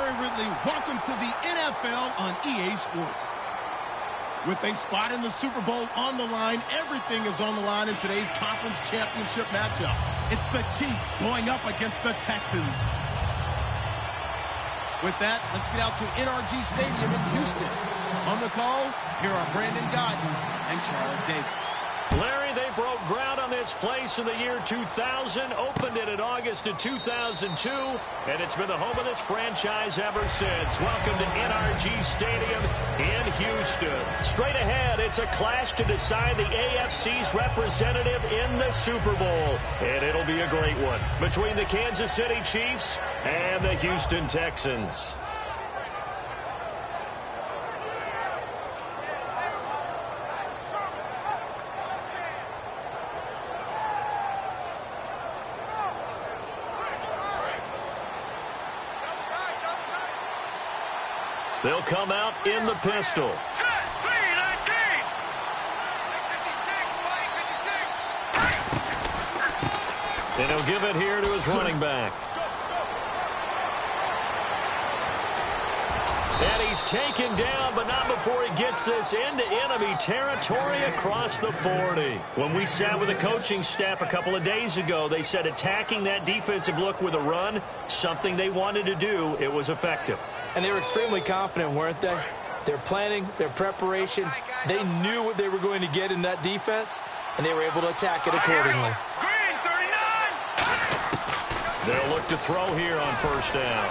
Ridley, welcome to the NFL on EA Sports. With a spot in the Super Bowl on the line, everything is on the line in today's conference championship matchup. It's the Chiefs going up against the Texans. With that, let's get out to NRG Stadium in Houston. On the call, here are Brandon Godden and Charles Davis. Larry, they broke ground on this place in the year 2000, opened it in August of 2002, and it's been the home of this franchise ever since. Welcome to NRG Stadium in Houston. Straight ahead, it's a clash to decide the AFC's representative in the Super Bowl, and it'll be a great one between the Kansas City Chiefs and the Houston Texans. They'll come out in the pistol. And he'll give it here to his running back. And he's taken down, but not before he gets this into enemy territory across the 40. When we sat with the coaching staff a couple of days ago, they said attacking that defensive look with a run, something they wanted to do, it was effective. And they were extremely confident, weren't they? Their planning, their preparation, they knew what they were going to get in that defense, and they were able to attack it accordingly. They'll look to throw here on first down.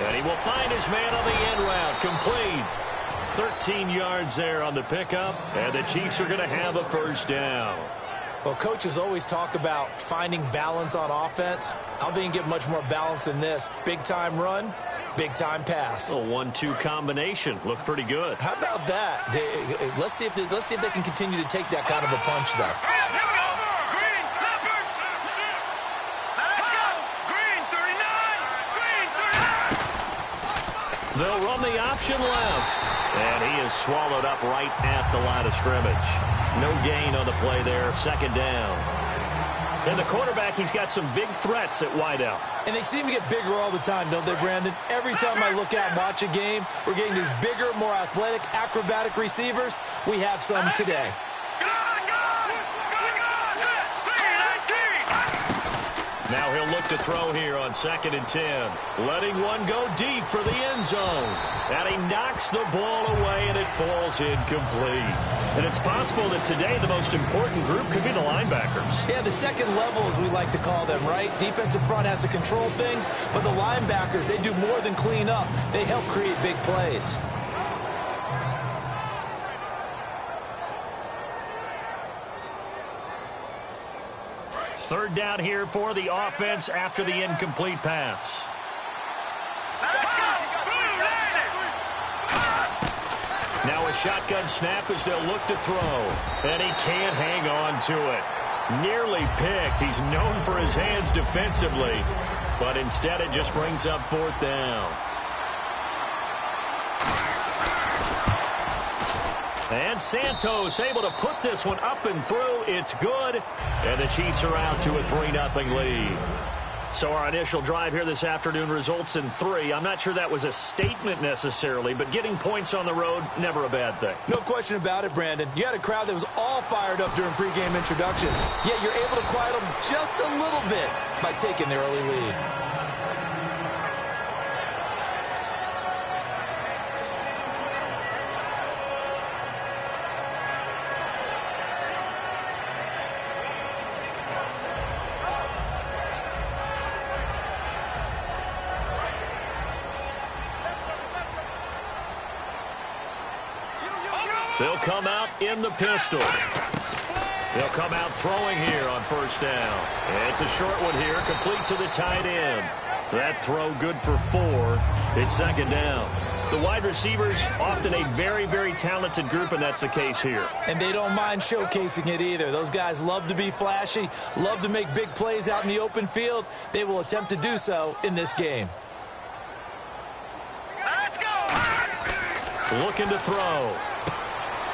And he will find his man on the end route, complete. 13 yards there on the pickup, and the Chiefs are going to have a first down. Well, coaches always talk about finding balance on offense. I don't think you get much more balance than this. Big-time run, big-time pass. A 1-2 combination. Looked pretty good. How about that? Let's see if they can continue to take that kind of a punch, though. They'll run the option left. And he is swallowed up right at the line of scrimmage. No gain on the play there. Second down. And the quarterback, he's got some big threats at wideout. And they seem to get bigger all the time, don't they, Brandon? Every time I look out and watch a game, we're getting these bigger, more athletic, acrobatic receivers. We have some today. Now he'll look to throw here on 2nd and 10. Letting one go deep for the end zone. And he knocks the ball away, and it falls incomplete. And it's possible that today the most important group could be the linebackers. Yeah, the second level, as we like to call them, right? Defensive front has to control things, but the linebackers, they do more than clean up. They help create big plays. Third down here for the offense after the incomplete pass. Now a shotgun snap as they'll look to throw. And he can't hang on to it. Nearly picked. He's known for his hands defensively. But instead it just brings up 4th down. And Santos able to put this one up and through. It's good. And the Chiefs are out to a 3-0 lead. So our initial drive here this afternoon results in 3. I'm not sure that was a statement necessarily, but getting points on the road, never a bad thing. No question about it, Brandon. You had a crowd that was all fired up during pregame introductions. Yet you're able to quiet them just a little bit by taking the early lead. They'll come out in the pistol. They'll come out throwing here on first down. It's a short one here, complete to the tight end. That throw good for 4. It's 2nd down. The wide receivers, often a very, very talented group, and that's the case here. And they don't mind showcasing it either. Those guys love to be flashy, love to make big plays out in the open field. They will attempt to do so in this game. Let's go! Looking to throw.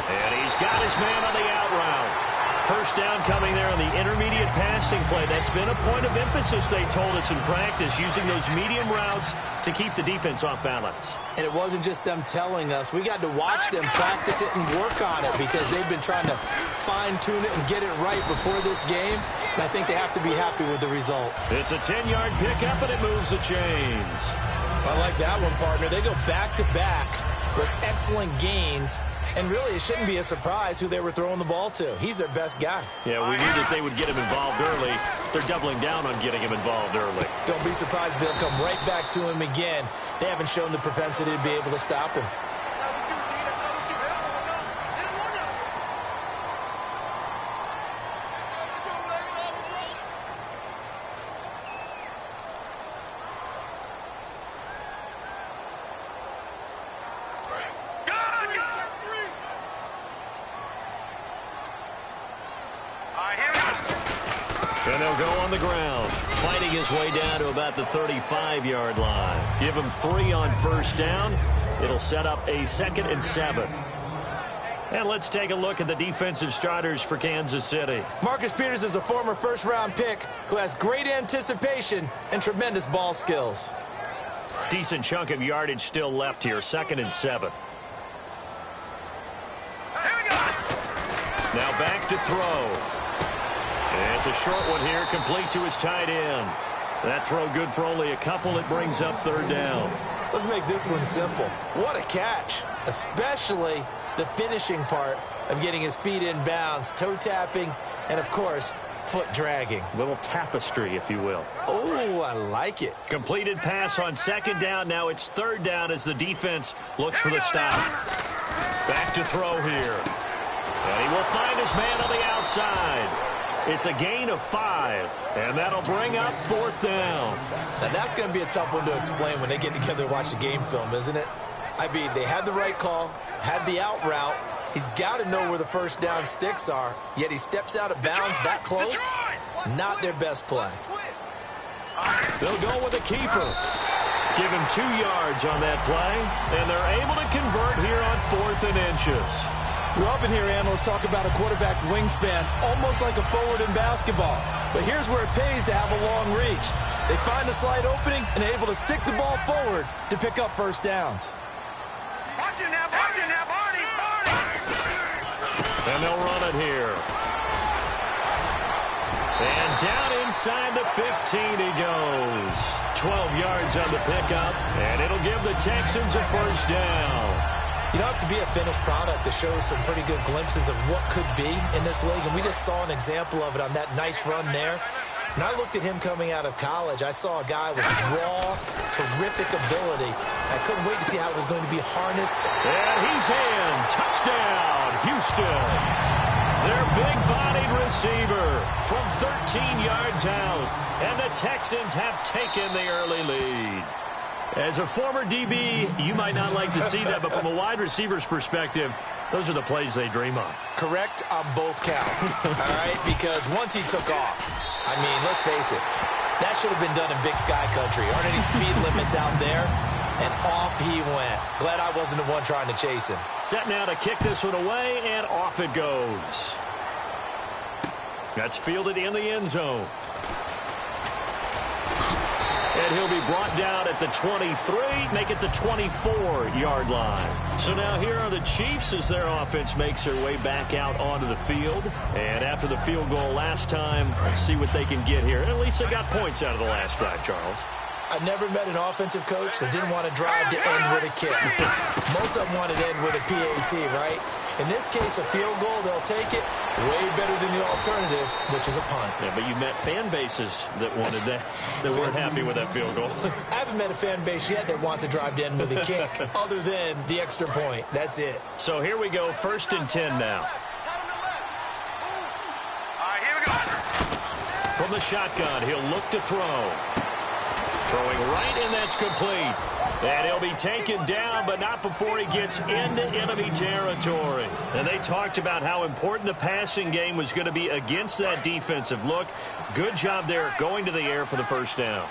And he's got his man on the out route. First down coming there on the intermediate passing play. That's been a point of emphasis, they told us in practice, using those medium routes to keep the defense off balance. And it wasn't just them telling us. We got to watch them practice it and work on it because they've been trying to fine-tune it and get it right before this game. And I think they have to be happy with the result. It's a 10-yard pickup, and it moves the chains. I like that one, partner. They go back-to-back with excellent gains. And really, it shouldn't be a surprise who they were throwing the ball to. He's their best guy. Yeah, we knew that they would get him involved early. They're doubling down on getting him involved early. Don't be surprised they'll come right back to him again. They haven't shown the propensity to be able to stop him. And they'll go on the ground, fighting his way down to about the 35-yard line. Give him 3 on first down. It'll set up a 2nd and 7. And let's take a look at the defensive starters for Kansas City. Marcus Peters is a former first-round pick who has great anticipation and tremendous ball skills. Decent chunk of yardage still left here, 2nd and 7. Now back to throw. And it's a short one here, complete to his tight end. That throw good for only a couple. It brings up 3rd down. Let's make this one simple. What a catch, especially the finishing part of getting his feet in bounds, toe tapping, and, of course, foot dragging. Little tapestry, if you will. Oh, I like it. Completed pass on 2nd down. Now it's 3rd down as the defense looks for the stop. Back to throw here. And he will find his man on the outside. It's a gain of 5, and that'll bring up 4th down. Now, that's going to be a tough one to explain when they get together and watch the game film, isn't it? I mean, they had the right call, had the out route. He's got to know where the first down sticks are, yet he steps out of bounds that close. Not their best play. They'll go with a keeper. Give him 2 yards on that play, and they're able to convert here on 4th and inches. We often hear analysts talk about a quarterback's wingspan almost like a forward in basketball. But here's where it pays to have a long reach. They find a slight opening and are able to stick the ball forward to pick up first downs. Watch it now, Barney! And they'll run it here. And down inside the 15 he goes. 12 yards on the pickup, and it'll give the Texans a first down. You don't have to be a finished product to show some pretty good glimpses of what could be in this league, and we just saw an example of it on that nice run there. When I looked at him coming out of college, I saw a guy with raw, terrific ability. I couldn't wait to see how it was going to be harnessed. And he's in. Touchdown, Houston. Their big-bodied receiver from 13 yards out, and the Texans have taken the early lead. As a former DB, you might not like to see that, but from a wide receiver's perspective, those are the plays they dream of. Correct on both counts, all right? Because once he took off, I mean, let's face it, that should have been done in Big Sky Country. Aren't any speed limits out there? And off he went. Glad I wasn't the one trying to chase him. Set now to kick this one away, and off it goes. That's fielded in the end zone. And he'll be brought down at the 23, make it the 24-yard line. So now here are the Chiefs as their offense makes their way back out onto the field. And after the field goal last time, see what they can get here. At least they got points out of the last drive, Charles. I've never met an offensive coach that didn't want to drive to end with a kick. Most of them wanted to end with a PAT, right? In this case, a field goal, they'll take it. Way better than the alternative, which is a punt. Yeah, but you met fan bases that wanted that, that weren't happy with that field goal. I haven't met a fan base yet that wants to drive to end with a kick, other than the extra point. That's it. So here we go, 1st and 10 now. All right, here we go. From the shotgun, he'll look to throw. Throwing right, and that's complete. And he'll be taken down, but not before he gets into enemy territory. And they talked about how important the passing game was going to be against that defensive look. Good job there going to the air for the first down.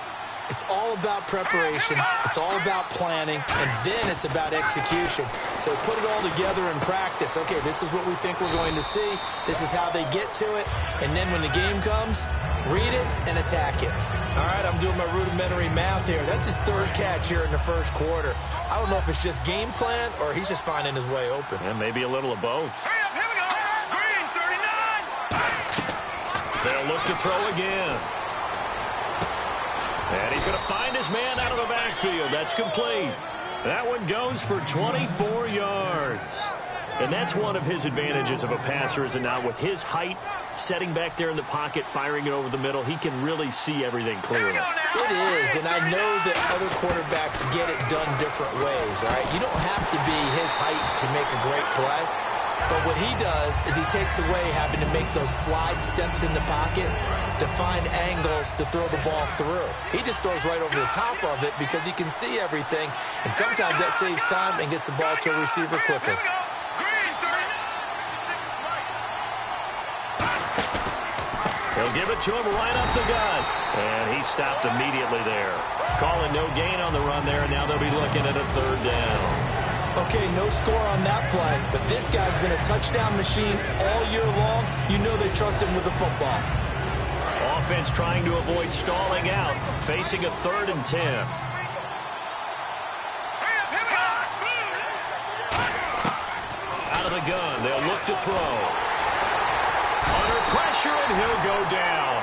It's all about preparation. It's all about planning. And then it's about execution. So put it all together in practice. Okay, this is what we think we're going to see. This is how they get to it. And then when the game comes, read it and attack it. All right, I'm doing my rudimentary math here. That's his third catch here in the first quarter. I don't know if it's just game plan or he's just finding his way open. And maybe a little of both. Hurry up, here we go. Green, 39. They'll look to throw again. And he's going to find his man out of the backfield. That's complete. That one goes for 24 yards. And that's one of his advantages of a passer, is it not? With his height, setting back there in the pocket, firing it over the middle, he can really see everything clearly. It is, and I know that other quarterbacks get it done different ways, all right? You don't have to be his height to make a great play. But what he does is he takes away having to make those slide steps in the pocket to find angles to throw the ball through. He just throws right over the top of it because he can see everything, and sometimes that saves time and gets the ball to a receiver quicker. He'll give it to him right up the gut. And he stopped immediately there. Calling no gain on the run there, and now they'll be looking at a third down. Okay, no score on that play, but this guy's been a touchdown machine all year long. You know they trust him with the football. Offense trying to avoid stalling out, facing a 3rd and 10. Out of the gun, they'll look to throw. Under pressure, and he'll go down.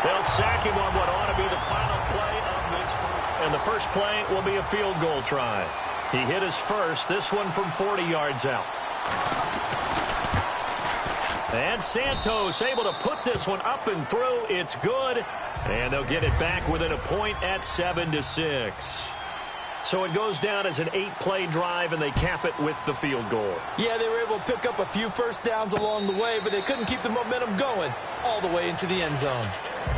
They'll sack him on what ought to be the final play of this. And the first play will be a field goal try. He hit his first, this one from 40 yards out. And Santos able to put this one up and through. It's good. And they'll get it back within a point at 7-6. So it goes down as an 8-play drive, and they cap it with the field goal. Yeah, they were able to pick up a few first downs along the way, but they couldn't keep the momentum going all the way into the end zone.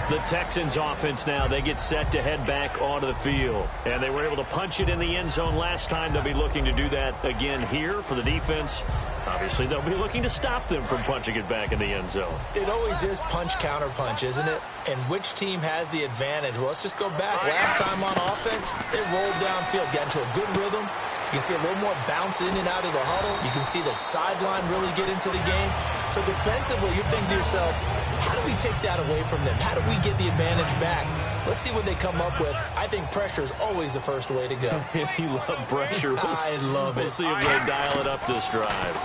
The Texans offense now, they get set to head back onto the field. And they were able to punch it in the end zone last time. They'll be looking to do that again here for the defense. Obviously, they'll be looking to stop them from punching it back in the end zone. It always is punch-counter-punch, isn't it? And which team has the advantage? Well, let's just go back. Last time on offense, they rolled downfield, got into a good rhythm. You can see a little more bounce in and out of the huddle. You can see the sideline really get into the game. So defensively, you're thinking to yourself, how do we take that away from them? How do we get the advantage back? Let's see what they come up with. I think pressure is always the first way to go. You love pressure. I love it. We'll see if they dial it up this drive.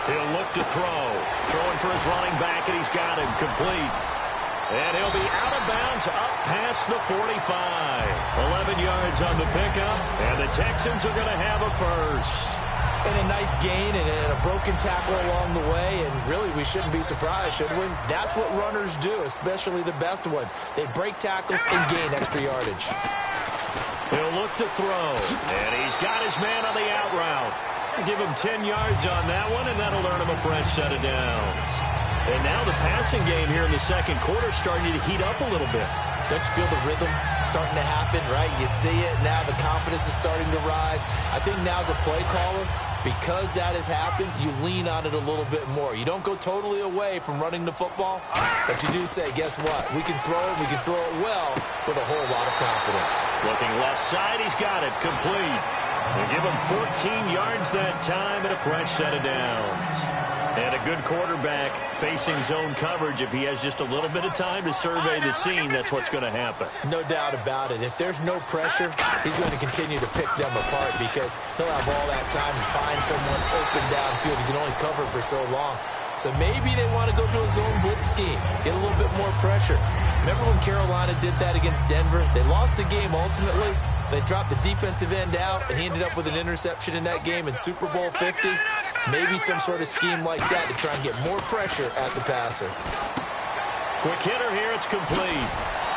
He'll look to throw. Throwing for his running back, and he's got him complete. And he'll be out of bounds up past the 45. 11 yards on the pickup, and the Texans are going to have a first. And a nice gain and a broken tackle along the way, and really we shouldn't be surprised, should we? That's what runners do, especially the best ones. They break tackles and gain extra yardage. He'll look to throw, and he's got his man on the out route. Give him 10 yards on that one, and that'll earn him a fresh set of downs. And now the passing game here in the second quarter starting to heat up a little bit. Don't you feel the rhythm starting to happen, right? You see it now. The confidence is starting to rise. I think now as a play caller, because that has happened, you lean on it a little bit more. You don't go totally away from running the football, but you do say, guess what? We can throw it. We can throw it well with a whole lot of confidence. Looking left side, he's got it complete. They give him 14 yards that time and a fresh set of downs. And a good quarterback facing zone coverage. If he has just a little bit of time to survey the scene, that's what's going to happen. No doubt about it. If there's no pressure, he's going to continue to pick them apart because he'll have all that time to find someone open downfield. He can only cover for so long. So maybe they want to go to a zone blitz scheme, get a little bit more pressure. Remember when Carolina did that against Denver? They lost the game ultimately. They dropped the defensive end out, and he ended up with an interception in that game in Super Bowl 50. Maybe some sort of scheme like that to try and get more pressure at the passer. Quick hitter here, it's complete.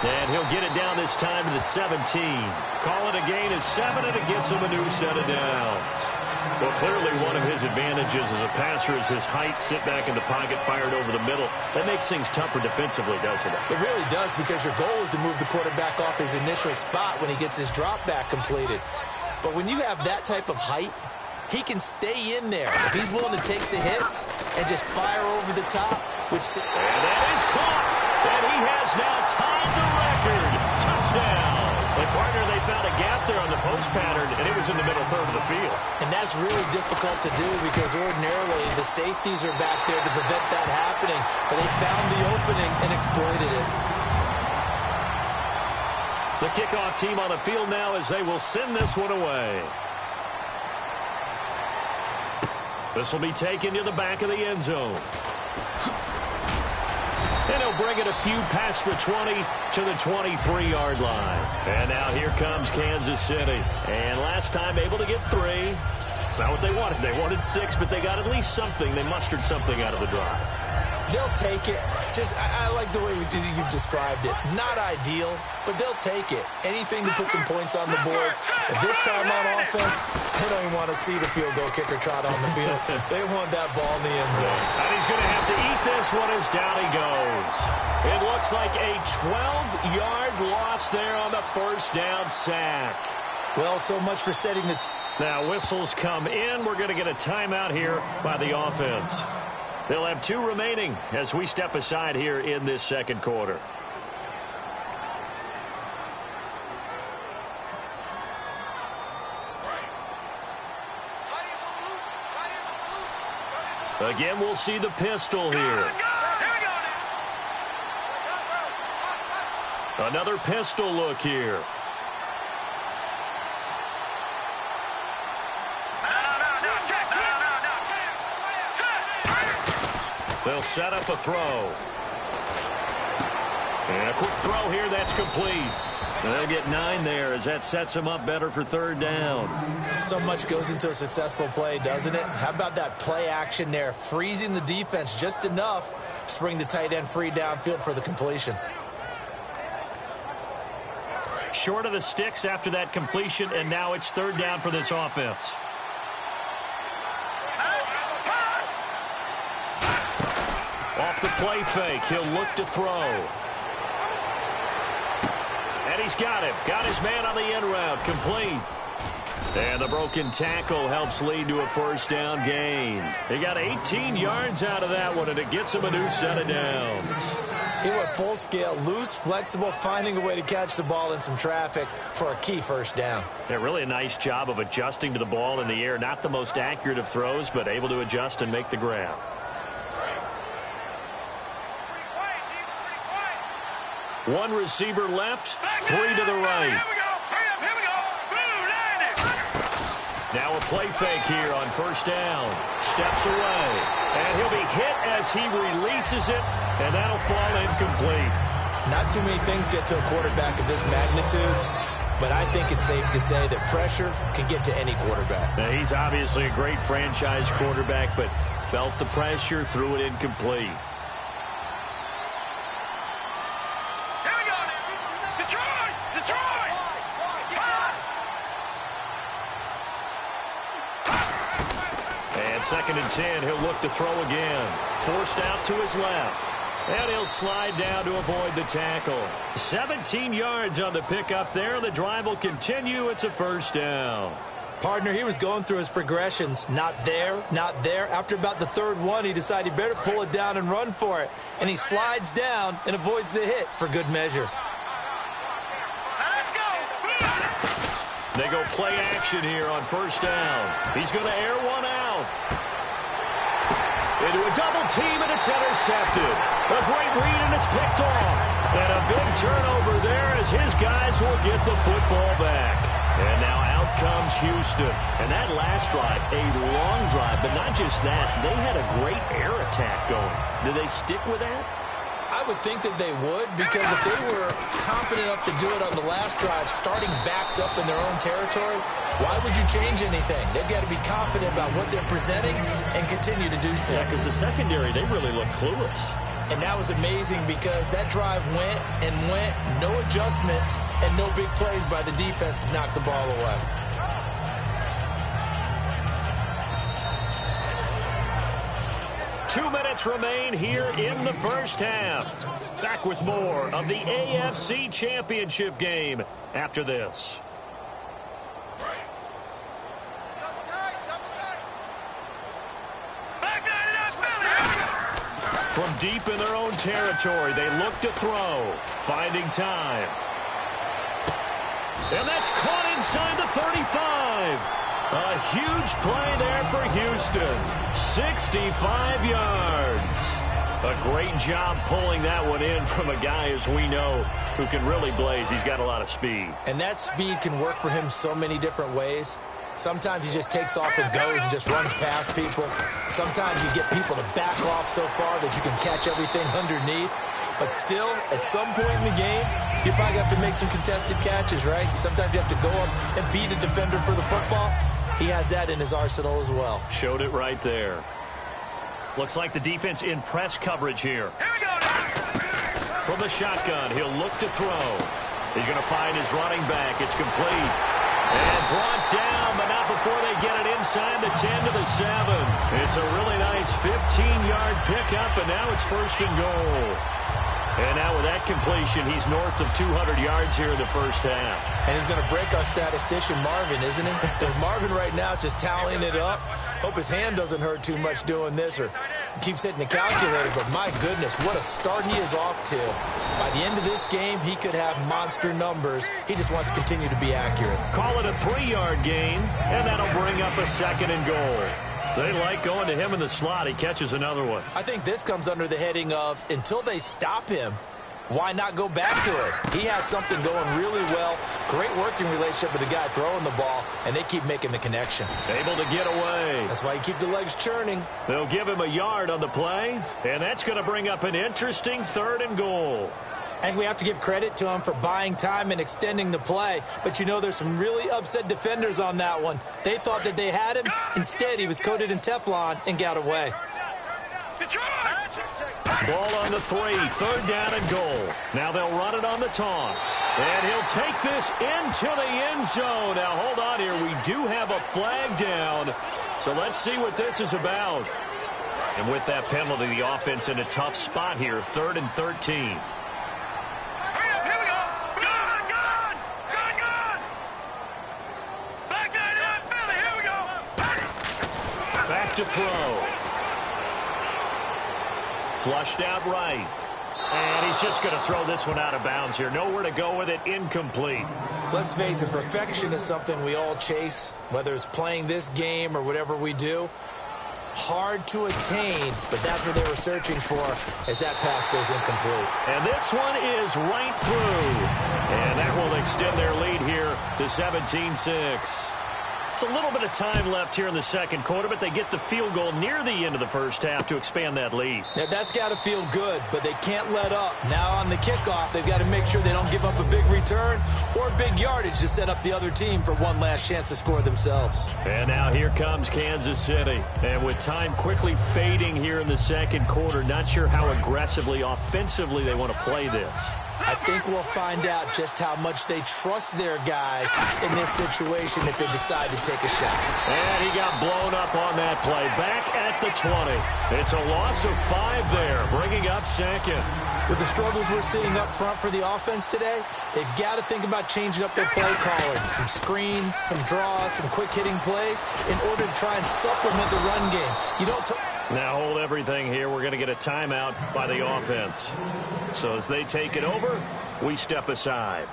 And he'll get it down this time to the 17. Call it a gain of 7, and it gets him a new set of downs. Well, clearly one of his advantages as a passer is his height, sit back in the pocket, fired over the middle. That makes things tougher defensively, doesn't it? It really does, because your goal is to move the quarterback off his initial spot when he gets his drop back completed. But when you have that type of height, he can stay in there. If he's willing to take the hits and just fire over the top, which... And that is caught. And he has now tied the record. first down. And, partner, they found a gap there on the post pattern, and it was in the middle third of the field. And that's really difficult to do because ordinarily the safeties are back there to prevent that happening. But they found the opening and exploited it. The kickoff team on the field now as they will send this one away. This will be taken to the back of the end zone. And he'll bring it a few past the 20 to the 23-yard line. And now here comes Kansas City. And last time able to get 3. It's not what they wanted. They wanted 6, but they got at least something. They mustered something out of the drive. They'll take it. I like the way you've described it. Not ideal, but they'll take it. Anything to put some points on the board. But this time on offense, they don't even want to see the field goal kicker trot on the field. They want that ball in the end zone. And he's going to have to eat this one as down he goes. It looks like a 12-yard loss there on the first down sack. Well, so much for setting the... Now whistles come in. We're going to get a timeout here by the offense. They'll have 2 remaining as we step aside here in this second quarter. Again, we'll see the pistol here. Another pistol look here. They'll set up a throw. And a quick throw here, that's complete. And they'll get 9 there as that sets them up better for third down. So much goes into a successful play, doesn't it? How about that play action there? Freezing the defense just enough to bring the tight end free downfield for the completion. Short of the sticks after that completion, and now it's third down for this offense. Off the play fake, he'll look to throw. And he's got him. Got his man on the end route, complete. And the broken tackle helps lead to a first down gain. He got 18 yards out of that one, and it gets him a new set of downs. He went full scale, loose, flexible, finding a way to catch the ball in some traffic for a key first down. Yeah, really a nice job of adjusting to the ball in the air. Not the most accurate of throws, but able to adjust and make the grab. One receiver left, 3 to the right. Now a play fake here on first down. Steps away. And he'll be hit as he releases it, and that'll fall incomplete. Not too many things get to a quarterback of this magnitude, but I think it's safe to say that pressure can get to any quarterback. Now, he's obviously a great franchise quarterback, but felt the pressure, threw it incomplete. Second and 10, he'll look to throw again. Forced out to his left. And he'll slide down to avoid the tackle. 17 yards on the pickup there. The drive will continue. It's a first down. Partner, he was going through his progressions. Not there, not there. After about the third one, he decided he better pull it down and run for it. And he slides down and avoids the hit for good measure. They go play action here on first down. He's going to air one out. Into a double team, and it's intercepted. A great read, and it's picked off. And a big turnover there as his guys will get the football back. And now out comes Houston. And that last drive, a long drive, but not just that. They had a great air attack going. Did they stick with that? I would think that they would, because if they were competent enough to do it on the last drive, starting backed up in their own territory, why would you change anything? They've got to be confident about what they're presenting and continue to do so. Yeah, because the secondary, they really look clueless. And that was amazing because that drive went and went, no adjustments, and no big plays by the defense to knock the ball away. Two minutes remain here in the first half. Back with more of the AFC Championship game after this. From deep in their own territory, they look to throw, finding time. And that's caught inside the 35. A huge play there for Houston. 65 yards. A great job pulling that one in from a guy, as we know, who can really blaze. He's got a lot of speed. And that speed can work for him so many different ways. Sometimes he just takes off and goes and just runs past people. Sometimes you get people to back off so far that you can catch everything underneath. But still, at some point in the game, you probably have to make some contested catches, right? Sometimes you have to go up and beat a defender for the football. He has that in his arsenal as well. Showed it right there. Looks like the defense in press coverage here. From the shotgun, he'll look to throw. He's going to find his running back. It's complete. And brought down, but not before they get it inside the 10 to the 7. It's a really nice 15-yard pickup, and now it's 1st and goal. And now with that completion, he's north of 200 yards here in the first half. And he's going to break our statistician, Marvin, isn't he? Because Marvin right now is just tallying it up. Hope his hand doesn't hurt too much doing this or keeps hitting the calculator. But my goodness, what a start he is off to. By the end of this game, he could have monster numbers. He just wants to continue to be accurate. Call it a 3-yard gain, and that'll bring up a 2nd and goal. They like going to him in the slot. He catches another one. I think this comes under the heading of, until they stop him, why not go back to it? He has something going really well. Great working relationship with the guy throwing the ball, and they keep making the connection. Able to get away. That's why you keep the legs churning. They'll give him a yard on the play, and that's going to bring up an interesting 3rd and goal. And we have to give credit to him for buying time and extending the play. But, you know, there's some really upset defenders on that one. They thought that they had him. Instead, he was coated in Teflon and got away. Ball on the 3, 3rd down and goal. Now they'll run it on the toss. And he'll take this into the end zone. Now, hold on here. We do have a flag down. So let's see what this is about. And with that penalty, the offense in a tough spot here. 3rd and 13. Back to throw. Flushed out right. And he's just going to throw this one out of bounds here. Nowhere to go with it. Incomplete. Let's face it, perfection is something we all chase, whether it's playing this game or whatever we do. Hard to attain, but that's what they were searching for as that pass goes incomplete. And this one is right through. And that will extend their lead here to 17-6. It's a little bit of time left here in the 2nd quarter, but they get the field goal near the end of the first half to expand that lead. Yeah, that's got to feel good, but they can't let up. Now on the kickoff, they've got to make sure they don't give up a big return or big yardage to set up the other team for one last chance to score themselves. And now here comes Kansas City. And with time quickly fading here in the 2nd quarter, not sure how aggressively, offensively they want to play this. I think we'll find out just how much they trust their guys in this situation if they decide to take a shot. And he got blown up on that play. Back at the 20. It's a loss of 5 there, bringing up 2nd. With the struggles we're seeing up front for the offense today, they've got to think about changing up their play calling. Some screens, some draws, some quick-hitting plays in order to try and supplement the run game. You don't... Now hold everything here. We're going to get a timeout by the offense. So as they take it over, we step aside.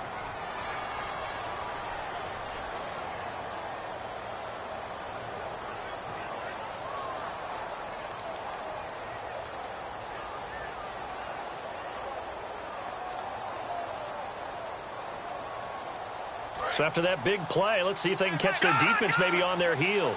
So after that big play, let's see if they can catch their defense maybe on their heels.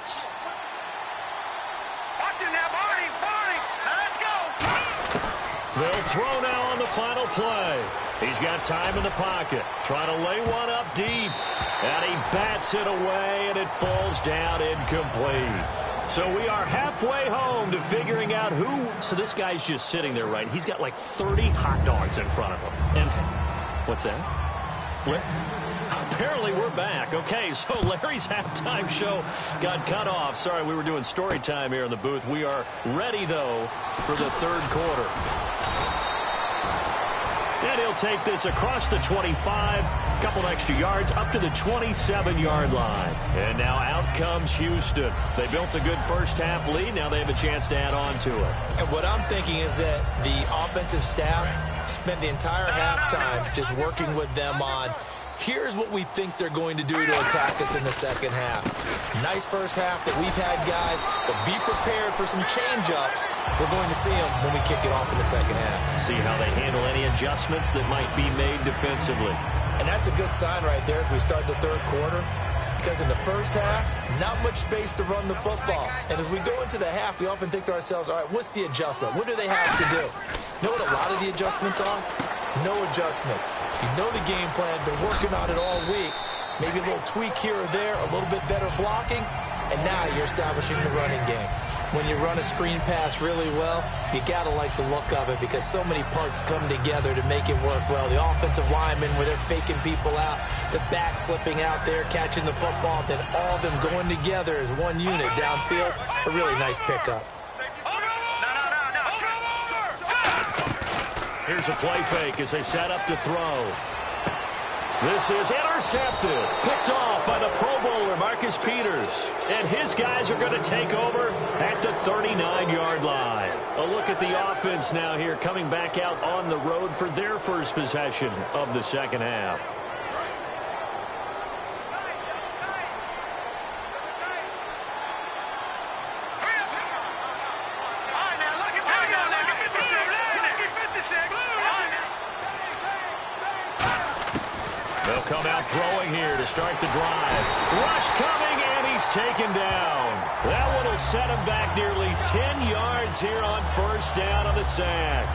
They'll throw now on the final play. He's got time in the pocket. Trying to lay one up deep. And he bats it away, and it falls down incomplete. So we are halfway home to figuring out who. So this guy's just sitting there, right? He's got like 30 hot dogs in front of him. And what's that? What? Apparently we're back. Okay, so Larry's halftime show got cut off. Sorry, we were doing story time here in the booth. We are ready, though, for the 3rd quarter. And he'll take this across the 25, a couple extra yards, up to the 27-yard line. And now out comes Houston. They built a good first-half lead. Now they have a chance to add on to it. And what I'm thinking is that the offensive staff spent the entire halftime just working with them on Here's what we think they're going to do to attack us in the second half. Nice first half that we've had, guys, but be prepared for some change-ups. We're going to see them when we kick it off in the second half. See how they handle any adjustments that might be made defensively. And that's a good sign right there as we start the third quarter, because in the first half, not much space to run the football. And as we go into the half, we often think to ourselves, all right, what's the adjustment? What do they have to do? You know what a lot of the adjustments are? No adjustments. You know the game plan, been working on it all week. Maybe a little tweak here or there, a little bit better blocking, and now you're establishing the running game. When you run a screen pass really well, you got to like the look of it because so many parts come together to make it work well. The offensive linemen, where they're faking people out, the back slipping out there, catching the football, then all of them going together as one unit downfield. A really nice pickup. Here's a play fake as they set up to throw. This is intercepted. Picked off by the Pro Bowler, Marcus Peters. And his guys are going to take over at the 39-yard line. A look at the offense now here, coming back out on the road for their first possession of the second half. They'll come out throwing here to start the drive. Rush coming, and he's taken down. That one will set him back nearly 10 yards here on first down on the sack.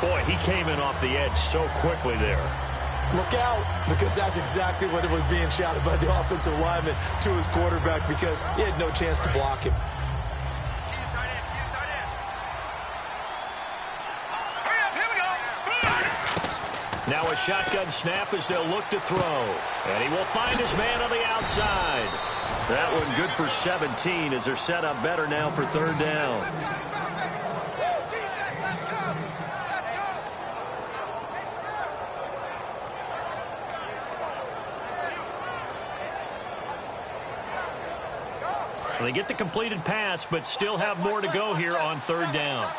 Boy, he came in off the edge so quickly there. Look out, because that's exactly what it was being shouted by the offensive lineman to his quarterback, because he had no chance to block him. Now a shotgun snap as they'll look to throw. And he will find his man on the outside. That one good for 17 as they're set up better now for third down. Well, they get the completed pass, but still have more to go here on third down.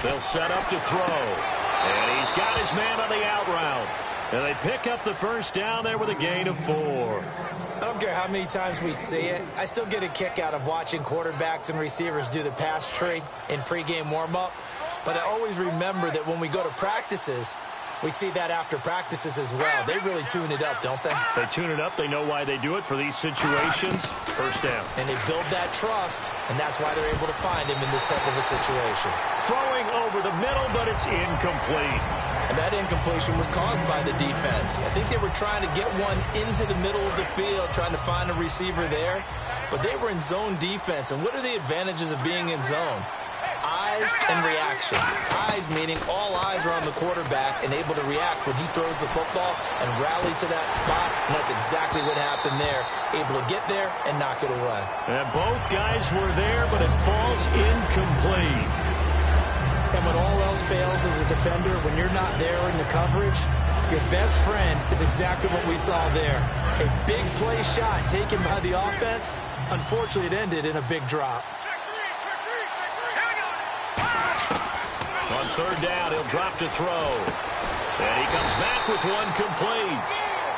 They'll set up to throw. And he's got his man on the out route. And they pick up the first down there with a gain of 4. I don't care how many times we see it. I still get a kick out of watching quarterbacks and receivers do the pass tree in pregame warm-up. But I always remember that when we go to practices, we see that after practices as well. They really tune it up, don't they? They tune it up. They know why they do it for these situations. First down. And they build that trust, and that's why they're able to find him in this type of a situation. Throwing over the middle, but it's incomplete. And that incompletion was caused by the defense. I think they were trying to get one into the middle of the field, trying to find a receiver there. But they were in zone defense. And what are the advantages of being in zone? Eyes and reaction. Eyes meaning all eyes are on the quarterback and able to react when he throws the football and rally to that spot. And that's exactly what happened there. Able to get there and knock it away. And both guys were there, but it falls incomplete. And when all else fails as a defender, when you're not there in the coverage, your best friend is exactly what we saw there. A big play shot taken by the offense. Unfortunately, it ended in a big drop. On third down, he'll drop to throw. And he comes back with one complete.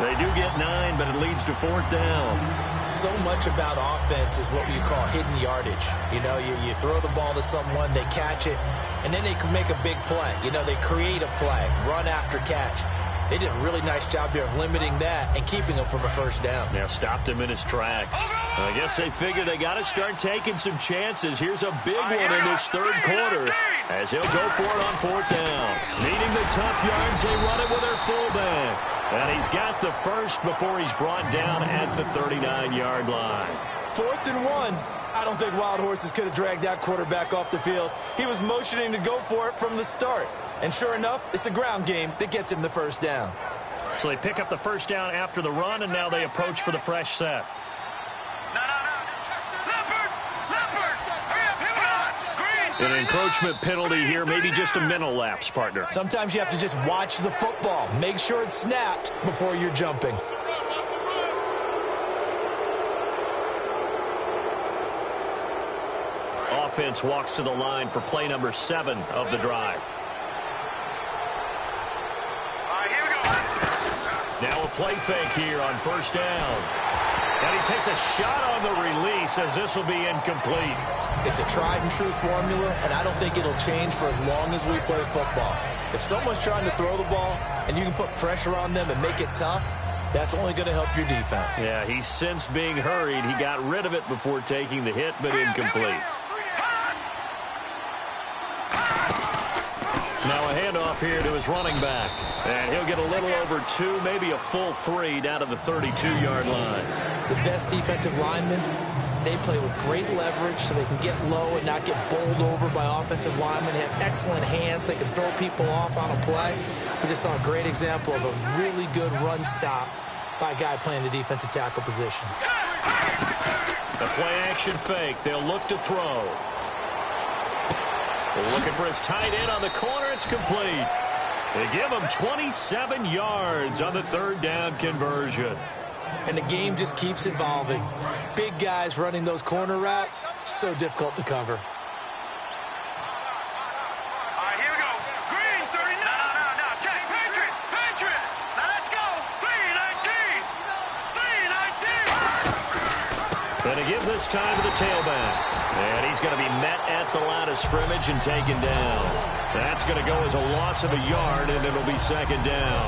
They do get 9, but it leads to fourth down. So much about offense is what you call hidden yardage. You know, you throw the ball to someone, they catch it, and then they can make a big play. You know, they create a play, run after catch. They did a really nice job there of limiting that and keeping him from a first down. Now stopped him in his tracks. I guess they figure they got to start taking some chances. Here's a big one in this third quarter as he'll go for it on fourth down. Needing the tough yards, they run it with their fullback. And he's got the first before he's brought down at the 39-yard line. 4th and 1. I don't think Wild Horses could have dragged that quarterback off the field. He was motioning to go for it from the start. And sure enough, it's the ground game that gets him the first down. So they pick up the first down after the run, and now they approach for the fresh set. An encroachment penalty here, maybe just a mental lapse, partner. Sometimes you have to just watch the football. Make sure it's snapped before you're jumping. offense walks to the line for play number 7 of the drive. Here we go. Now a play fake here on first down. And he takes a shot on the release as this will be incomplete. It's a tried-and-true formula, and I don't think it'll change for as long as we play football. If someone's trying to throw the ball and you can put pressure on them and make it tough, that's only going to help your defense. Yeah, he's since being hurried. He got rid of it before taking the hit, but incomplete. Now a handoff here to his running back. And he'll get a little over 2, maybe a full 3 down to the 32-yard line. The best defensive linemen, they play with great leverage so they can get low and not get bowled over by offensive linemen. They have excellent hands. They can throw people off on a play. We just saw a great example of a really good run stop by a guy playing the defensive tackle position. The play-action fake. They'll look to throw. Looking for his tight end on the corner. It's complete. They give him 27 yards on the third down conversion. And the game just keeps evolving. Big guys running those corner routes, so difficult to cover. Here we go. Green, 30. No. Check. Patriot. Now let's go. 319. Going to give this time to the tailback. And he's going to be met at the line of scrimmage and taken down. That's going to go as a loss of a yard, and it'll be second down.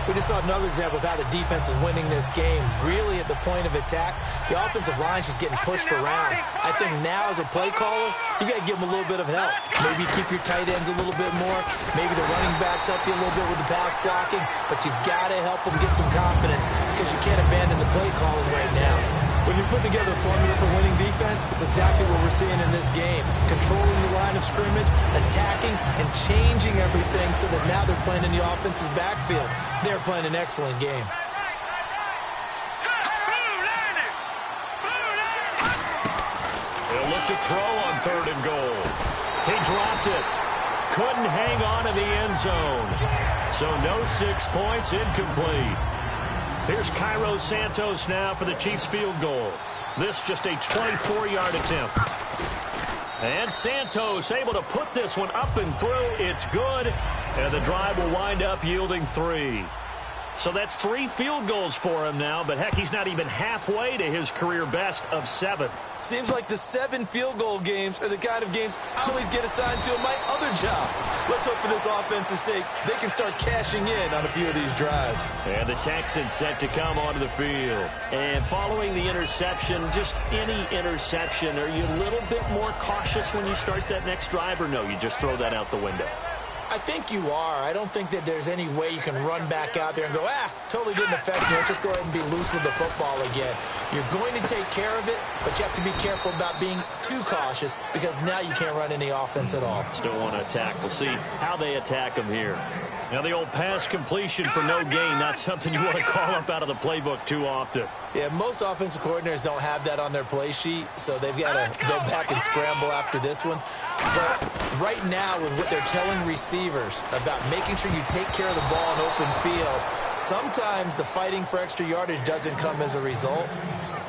We just saw another example of how the defense is winning this game. Really at the point of attack, the offensive line's just getting pushed around. I think now as a play caller, you got to give them a little bit of help. Maybe keep your tight ends a little bit more. Maybe the running backs help you a little bit with the pass blocking. But you've got to help them get some confidence because you can't abandon the play calling right now. When you're putting together a formula for winning defense, it's exactly what we're seeing in this game. Controlling the line of scrimmage, attacking, and changing everything so that now they're playing in the offense's backfield. They're playing an excellent game. They'll look to throw on 3rd and goal. He dropped it. Couldn't hang on in the end zone. So no 6 points, incomplete. Here's Cairo Santos now for the Chiefs field goal. This just a 24-yard attempt. And Santos able to put this one up and through. It's good. And the drive will wind up yielding 3. So that's 3 field goals for him now. But, heck, he's not even halfway to his career best of 7. Seems like the 7 field goal games are the kind of games I always get assigned to in my other job. Let's hope for this offense's sake they can start cashing in on a few of these drives. And the Texans set to come onto the field. And following the interception, just any interception, are you a little bit more cautious when you start that next drive, or no, you just throw that out the window? I think you are. I don't think that there's any way you can run back out there and go, totally didn't affect me. Let's just go ahead and be loose with the football again. You're going to take care of it, but you have to be careful about being too cautious because now you can't run any offense at all. Still want to attack. We'll see how they attack them here. Now the old pass completion for no gain, not something you want to call up out of the playbook too often. Yeah, most offensive coordinators don't have that on their play sheet, so they've got to go back and scramble after this one. But right now, with what they're telling receivers about making sure you take care of the ball in open field, sometimes the fighting for extra yardage doesn't come as a result.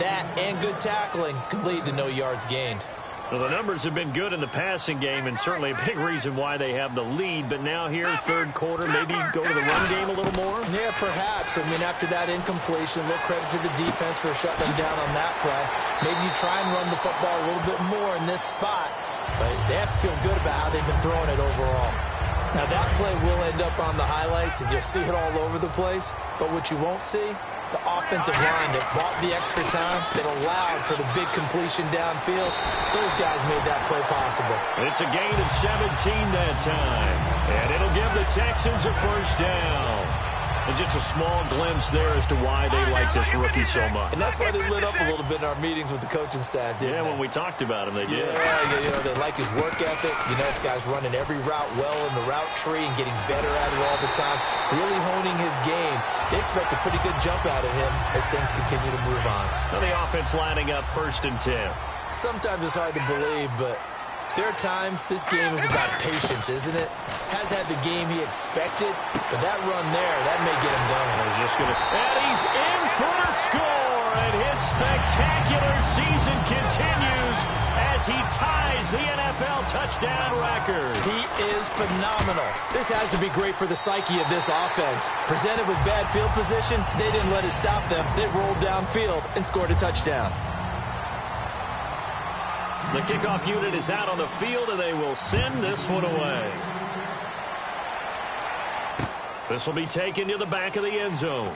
That and good tackling can lead to no yards gained. Well, the numbers have been good in the passing game, and certainly a big reason why they have the lead. But now here, 3rd quarter, maybe go to the run game a little more? Yeah, perhaps. I mean, after that incompletion, a little credit to the defense for shutting them down on that play. Maybe you try and run the football a little bit more in this spot, but they have to feel good about how they've been throwing it overall. Now, that play will end up on the highlights, and you'll see it all over the place. But what you won't see, the offensive line that bought the extra time, that allowed for the big completion downfield, those guys made that play possible. It's a gain of 17 that time. And it'll give the Texans a first down. And just a small glimpse there as to why they like this rookie so much. And that's why they lit up a little bit in our meetings with the coaching staff, didn't they? Yeah, when we talked about him, they did. Yeah, they like his work ethic. This guy's running every route well in the route tree and getting better at it all the time, really honing his game. They expect a pretty good jump out of him as things continue to move on. Now the offense lining up 1st and 10. Sometimes it's hard to believe, but there are times this game is about patience, isn't it? Has had the game he expected, but that run there, that may get him going. I was just going to say, and he's in for the score, and his spectacular season continues as he ties the NFL touchdown record. He is phenomenal. This has to be great for the psyche of this offense. Presented with bad field position, they didn't let it stop them. They rolled downfield and scored a touchdown. The kickoff unit is out on the field, and they will send this one away. This will be taken to the back of the end zone.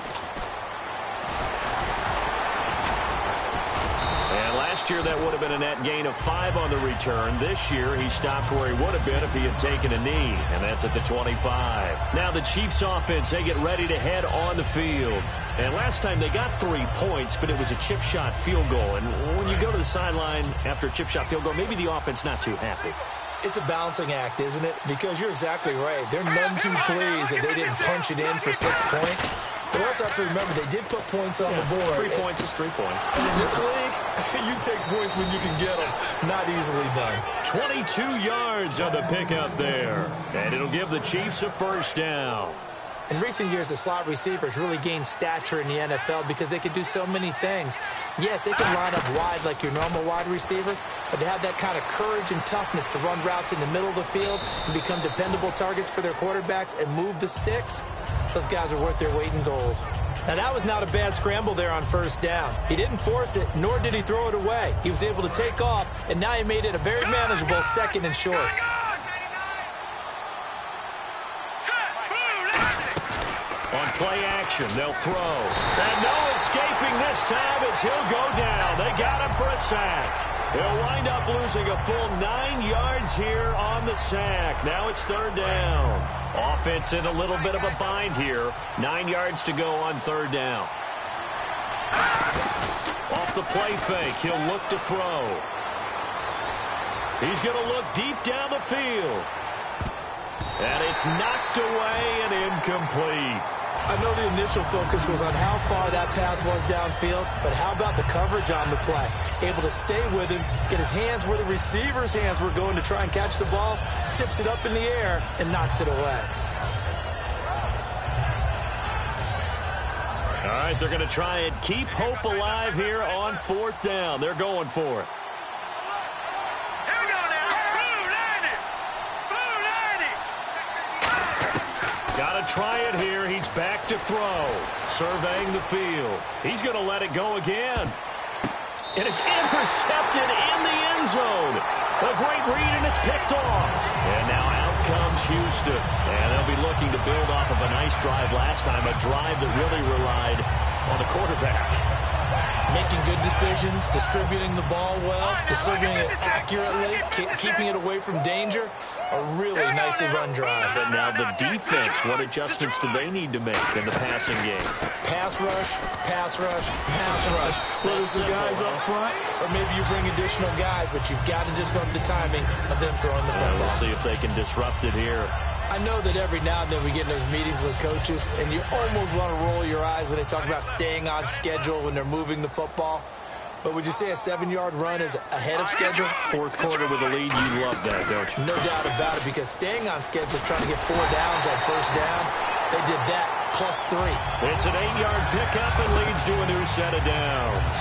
And last year, that would have been a net gain of 5 on the return. This year, he stopped where he would have been if he had taken a knee, and that's at the 25. Now the Chiefs offense, they get ready to head on the field. And last time they got 3 points, but it was a chip shot field goal. And when you go to the sideline after a chip shot field goal, maybe the offense not too happy. It's a balancing act, isn't it? Because you're exactly right. They're none too pleased that they didn't punch it in for 6 points. But we also have to remember they did put points on the board. 3 points is 3 points. And in this league, you take points when you can get them. Not easily done. 22 yards on the pickup there. And it'll give the Chiefs a first down. In recent years, the slot receivers really gained stature in the NFL because they could do so many things. Yes, they can line up wide like your normal wide receiver, but to have that kind of courage and toughness to run routes in the middle of the field and become dependable targets for their quarterbacks and move the sticks, those guys are worth their weight in gold. Now, that was not a bad scramble there on first down. He didn't force it, nor did he throw it away. He was able to take off, and now he made it a very manageable 2nd and short. On play action, they'll throw. And no escaping this time as he'll go down. They got him for a sack. He'll wind up losing a full 9 yards here on the sack. Now it's 3rd down. Offense in a little bit of a bind here. 9 yards to go on 3rd down. Off the play fake, he'll look to throw. He's going to look deep down the field. And it's knocked away and incomplete. I know the initial focus was on how far that pass was downfield, but how about the coverage on the play? Able to stay with him, get his hands where the receiver's hands were going to try and catch the ball, tips it up in the air, and knocks it away. All right, they're going to try and keep hope alive here on 4th down. They're going for it. Got to try it here. He's back to throw. Surveying the field. He's going to let it go again. And it's intercepted in the end zone. A great read, and it's picked off. And now out comes Houston. And they'll be looking to build off of a nice drive last time, a drive that really relied on the quarterback. Making good decisions, distributing the ball well, distributing it accurately, keeping it away from danger. A really nicely run drive. But now the defense, what adjustments do they need to make in the passing game? Pass rush, pass rush, pass rush. Whether it's the guys up front, or maybe you bring additional guys, but you've got to disrupt the timing of them throwing the football. We'll see if they can disrupt it here. I know that every now and then we get in those meetings with coaches, and you almost want to roll your eyes when they talk about staying on schedule when they're moving the football. But would you say a 7-yard run is ahead of schedule? 4th quarter with a lead, you love that, don't you? No doubt about it, because staying on schedule is trying to get 4 downs on first down. They did that plus 3. It's an 8-yard pickup and leads to a new set of downs.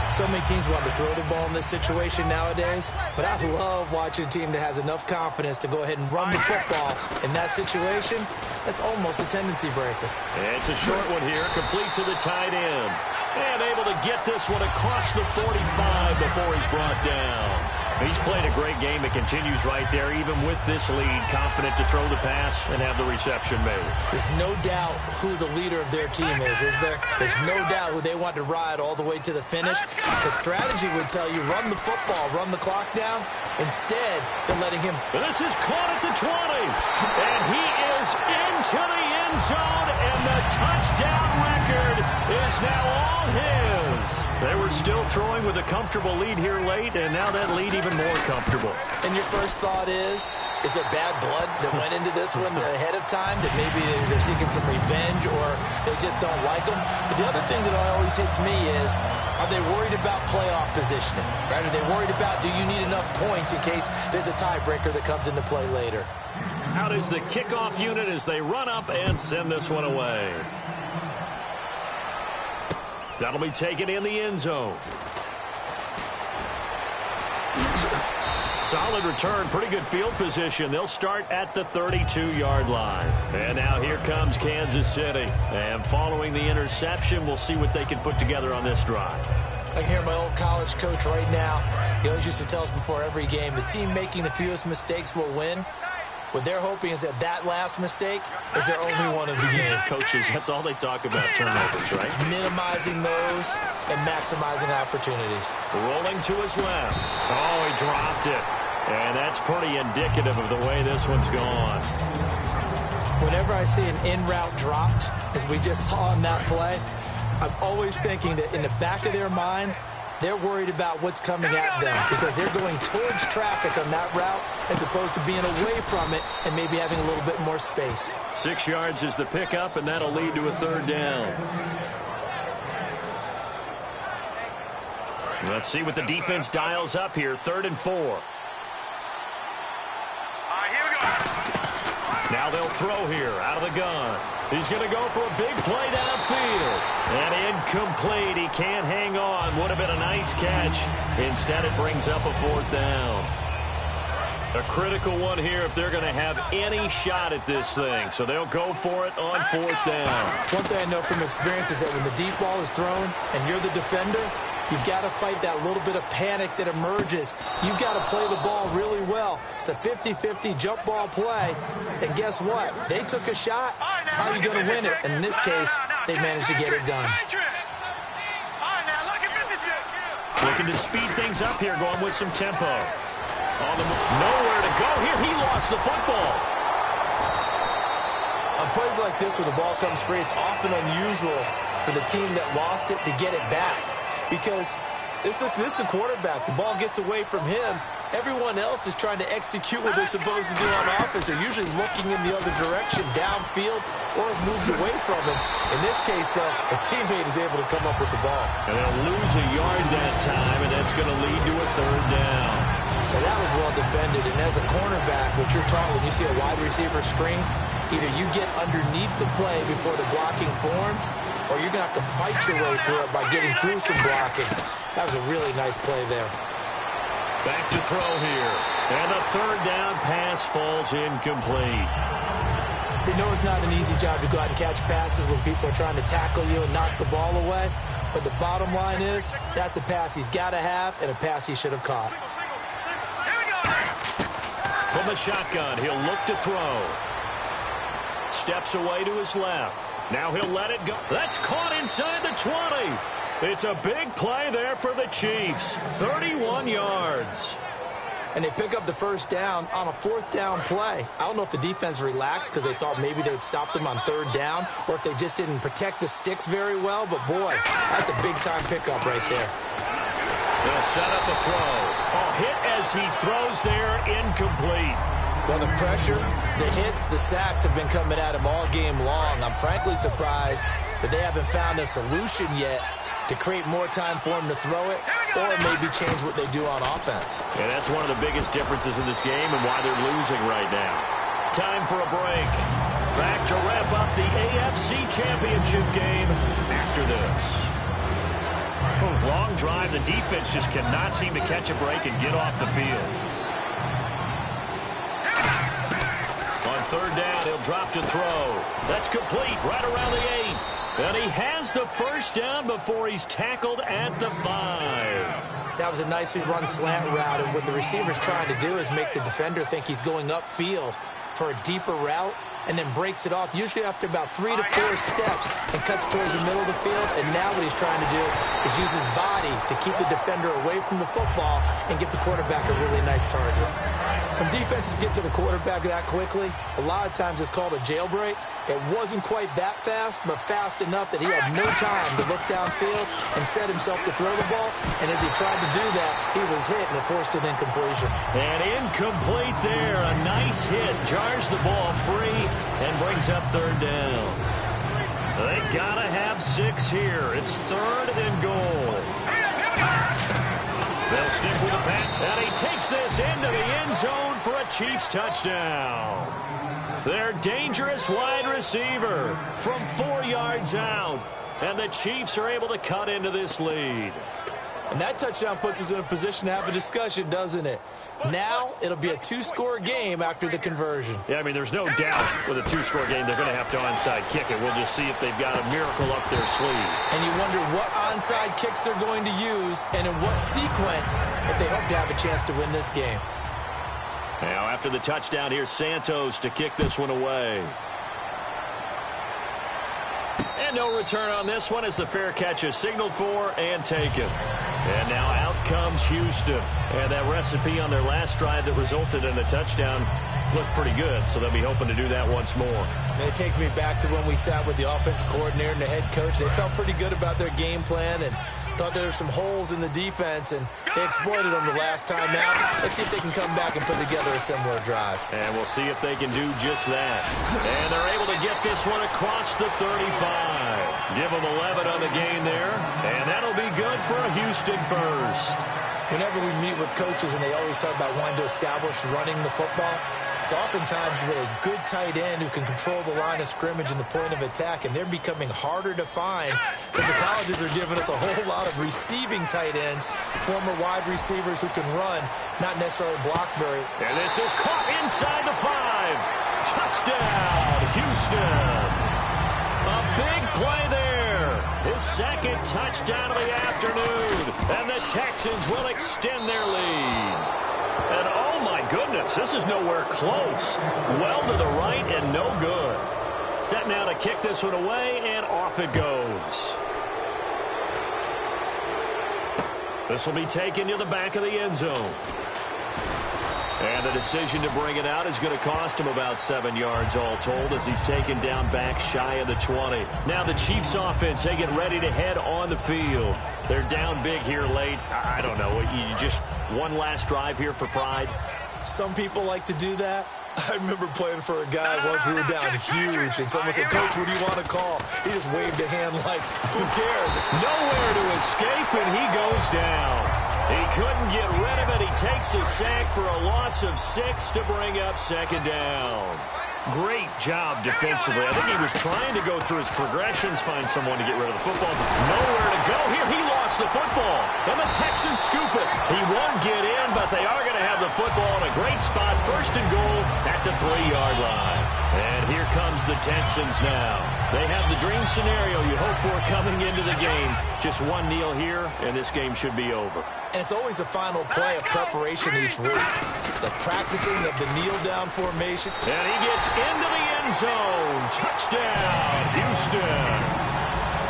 So many teams want to throw the ball in this situation nowadays, but I love watching a team that has enough confidence to go ahead and run the football. In that situation, that's almost a tendency breaker. It's a short one here, complete to the tight end. And able to get this one across the 45 before he's brought down. He's played a great game. It continues right there, even with this lead. Confident to throw the pass and have the reception made. There's no doubt who the leader of their team is there? There's no doubt who they want to ride all the way to the finish. The strategy would tell you, run the football, run the clock down. Instead, they're letting him. This is caught at the 20. And he is into the end zone, and the touchdown record is now all his. They were still throwing with a comfortable lead here late, and now that lead even more comfortable. And your first thought is there bad blood that went into this one ahead of time, that maybe they're seeking some revenge or they just don't like them? But the other thing that always hits me is, are they worried about playoff positioning? Right? Are they worried about, do you need enough points in case there's a tiebreaker that comes into play later? Out is the kickoff unit as they run up and send this one away. That'll be taken in the end zone. Solid return, pretty good field position. They'll start at the 32-yard line. And now here comes Kansas City. And following the interception, we'll see what they can put together on this drive. I can hear my old college coach right now. He always used to tell us before every game, the team making the fewest mistakes will win. What they're hoping is that last mistake is their only one of the game. Coaches, that's all they talk about, turnovers, right? Minimizing those and maximizing opportunities. Rolling to his left. Oh, he dropped it. And that's pretty indicative of the way this one's gone. Whenever I see an in-route dropped, as we just saw in that play, I'm always thinking that in the back of their mind, they're worried about what's coming at them because they're going towards traffic on that route as opposed to being away from it and maybe having a little bit more space. 6 yards is the pickup, and that'll lead to a third down. Let's see what the defense dials up here. 3rd and 4. Here we go. Now they'll throw here out of the gun. He's going to go for a big play downfield. And incomplete. He can't hang on. Would have been a nice catch. Instead, it brings up a 4th down. A critical one here if they're going to have any shot at this thing. So they'll go for it on 4th down. One thing I know from experience is that when the deep ball is thrown and you're the defender, you've got to fight that little bit of panic that emerges. You've got to play the ball really well. It's a 50-50 jump ball play. And guess what? They took a shot. How are you going to win it? And in this case, they managed to get it done. Looking to speed things up here, going with some tempo. Nowhere to go here. He lost the football. On plays like this where the ball comes free, it's often unusual for the team that lost it to get it back. Because this is a quarterback. The ball gets away from him. Everyone else is trying to execute what they're supposed to do on offense. They're usually looking in the other direction, downfield, or have moved away from him. In this case, though, a teammate is able to come up with the ball. And they'll lose a yard that time, and that's going to lead to a 3rd down. Well, that was well defended. And as a cornerback, what you're taught when you see a wide receiver screen, either you get underneath the play before the blocking forms, or you're going to have to fight your way through it by getting through some blocking. That was a really nice play there. Back to throw here. And a 3rd down pass falls incomplete. You know it's not an easy job to go out and catch passes when people are trying to tackle you and knock the ball away. But the bottom line is, that's a pass he's got to have and a pass he should have caught. From the shotgun, he'll look to throw. Steps away to his left. Now he'll let it go. That's caught inside the 20. It's a big play there for the Chiefs. 31 yards. And they pick up the 1st down on a 4th down play. I don't know if the defense relaxed because they thought maybe they'd stopped them on 3rd down or if they just didn't protect the sticks very well. But, boy, that's a big-time pickup right there. They'll set up a throw. Oh, hit as he throws there, incomplete. Well, the pressure, the hits, the sacks have been coming at him all game long. I'm frankly surprised that they haven't found a solution yet to create more time for him to throw it or maybe change what they do on offense. And that's one of the biggest differences in this game and why they're losing right now. Time for a break. Back to wrap up the AFC Championship game after this. Long drive. The defense just cannot seem to catch a break and get off the field. On 3rd down, he'll drop to throw. That's complete right around the 8. And he has the 1st down before he's tackled at the 5. That was a nicely run slant route, and what the receiver's trying to do is make the defender think he's going upfield for a deeper route and then breaks it off, usually after about 3 to 4 steps, and cuts towards the middle of the field. And now what he's trying to do is use his body to keep the defender away from the football and give the quarterback a really nice target. When defenses get to the quarterback that quickly, a lot of times it's called a jailbreak. It wasn't quite that fast, but fast enough that he had no time to look downfield and set himself to throw the ball. And as he tried to do that, he was hit, and it forced an incompletion. And incomplete there. A nice hit. Jars the ball free and brings up 3rd down. They gotta have 6 here. It's 3rd and goal. They'll stick with the pass, and he takes this into the end zone for a Chiefs touchdown. Their dangerous wide receiver from 4 yards out, and the Chiefs are able to cut into this lead. And that touchdown puts us in a position to have a discussion, doesn't it? Now it'll be a two-score game after the conversion. Yeah, I mean, there's no doubt with a two-score game they're going to have to onside kick it. We'll just see if they've got a miracle up their sleeve. And you wonder what onside kicks they're going to use and in what sequence if they hope to have a chance to win this game. Now, after the touchdown, here's Santos to kick this one away. And no return on this one as the fair catch is signaled for and taken. And now out comes Houston. And that recipe on their last drive that resulted in a touchdown looked pretty good, so they'll be hoping to do that once more. And it takes me back to when we sat with the offensive coordinator and the head coach. They felt pretty good about their game plan and thought there were some holes in the defense, and they exploited them the last time out. Let's see if they can come back and put together a similar drive. And we'll see if they can do just that. And they're able to get this one across the 35. Give them 11 on the game there, and that'll be good for a Houston first. Whenever we meet with coaches and they always talk about wanting to establish running the football, it's oftentimes with a good tight end who can control the line of scrimmage and the point of attack, and they're becoming harder to find because the colleges are giving us a whole lot of receiving tight ends, former wide receivers who can run, not necessarily block very. And this is caught inside the 5. Touchdown, Houston. A big play there. His second touchdown of the afternoon. And the Texans will extend their lead. And oh my goodness, this is nowhere close. Well to the right and no good. Set now to kick this one away, and off it goes. This will be taken to the back of the end zone. And the decision to bring it out is going to cost him about 7 yards all told as he's taken down back shy of the 20. Now the Chiefs offense, they get ready to head on the field. They're down big here late. I don't know. You just one last drive here for pride. Some people like to do that. I remember playing for a guy once. We were down huge, and someone said, "Coach, what do you want to call?" He just waved a hand like, who cares? Nowhere to escape, and he goes down. He couldn't get rid of it. He takes a sack for a loss of 6 to bring up second down. Great job defensively. I think he was trying to go through his progressions, find someone to get rid of the football. Nowhere to go. Here he lost the football. And the Texans scoop it. He won't get in, but they are going to have the football in a great spot. First and goal at the 3-yard line. And here comes the Texans now. They have the dream scenario you hope for coming into the game. Just one kneel here, and this game should be over. And it's always the final play of preparation each week. The practicing of the kneel-down formation. And he gets into the end zone. Touchdown, Houston.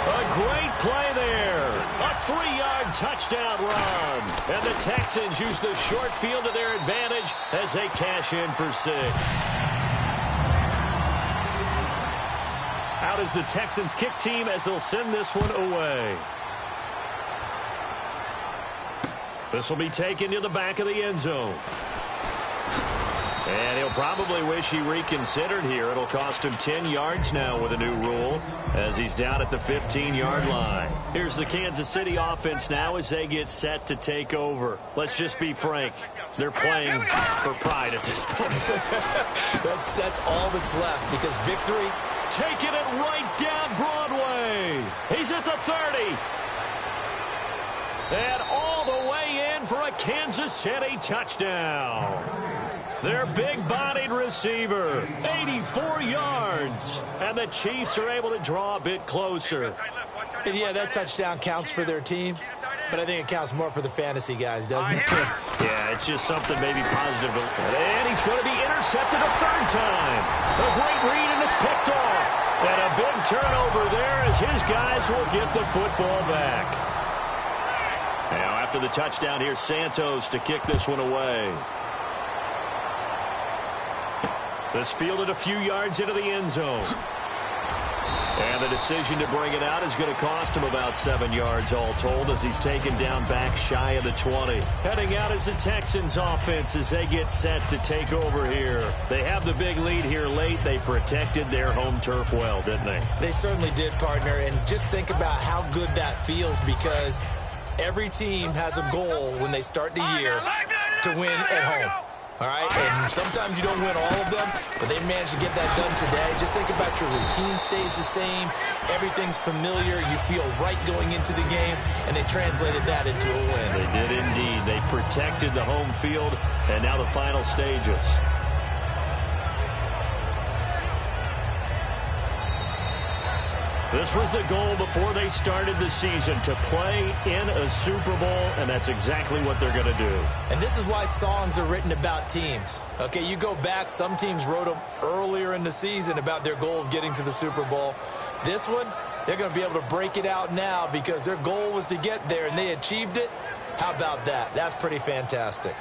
A great play there. A 3-yard touchdown run. And the Texans use the short field to their advantage as they cash in for 6. Out is the Texans kick team as they'll send this one away. This will be taken to the back of the end zone. And he'll probably wish he reconsidered here. It'll cost him 10 yards now with a new rule as he's down at the 15-yard line. Here's the Kansas City offense now as they get set to take over. Let's just be frank. They're playing for pride at this point. That's all that's left because victory. Taking it right down Broadway. He's at the 30. And all the way in for a Kansas City touchdown. Their big-bodied receiver, 84 yards. And the Chiefs are able to draw a bit closer. And yeah, that touchdown counts for their team, but I think it counts more for the fantasy guys, doesn't it? Yeah, it's just something maybe positive. And he's going to be intercepted a third time. A great read, and it's picked off. And a big turnover there as his guys will get the football back. Now, after the touchdown, here's Santos to kick this one away. This fielded a few yards into the end zone. And the decision to bring it out is going to cost him about 7 yards all told as he's taken down back shy of the 20. Heading out is the Texans offense as they get set to take over here. They have the big lead here late. They protected their home turf well, didn't they? They certainly did, partner. And just think about how good that feels because every team has a goal when they start the year to win at home. All right, and sometimes you don't win all of them, but they managed to get that done today. Just think about your routine stays the same. Everything's familiar. You feel right going into the game, and they translated that into a win. They did indeed. They protected the home field, and now the final stages. This was the goal before they started the season, to play in a Super Bowl, and that's exactly what they're going to do. And this is why songs are written about teams. Okay, you go back, some teams wrote them earlier in the season about their goal of getting to the Super Bowl. This one, they're going to be able to break it out now because their goal was to get there, and they achieved it. How about that? That's pretty fantastic.